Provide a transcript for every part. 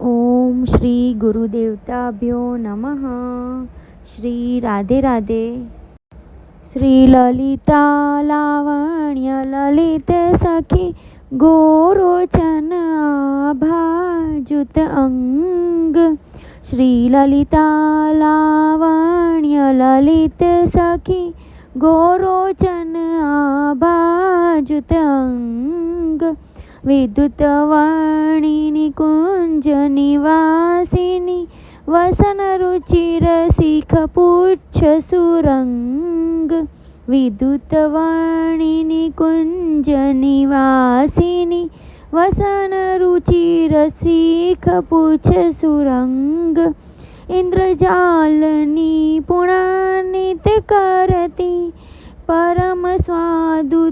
ओम श्री गुरुदेवताभ्यो नमः। श्री राधे राधे। श्री ललिता लावण्य ललित सखी गोरोचन आभाजुत अंग। श्री ललिता लावण्य ललित सखी गोरोचन आभाजुत अंग। विद्युत वाणिनी कुंज निवासिनी वसन रुचिर शिख पुच्छ सुरंग। विद्युत वाणिनी कुंज निवासिनी वसन रुचिर शिख पुच्छ सुरंग। इंद्रजालनी पुणानित करती परम स्वादुतांबुल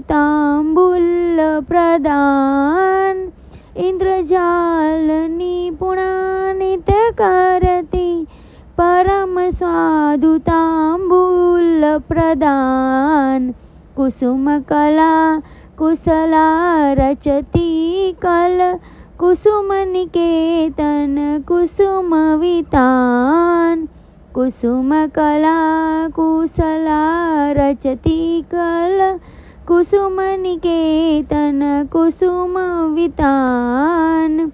प्रदान। इंद्रजालनी पुणानित करती परम स्वादुतांबुल प्रदान। कुसुम कला कुशला रचती कल कुसुम निकेतन कुसुम वितान। कुसुम कला कुशला रचती कल कुसुम निकेतन कुसुम वितान।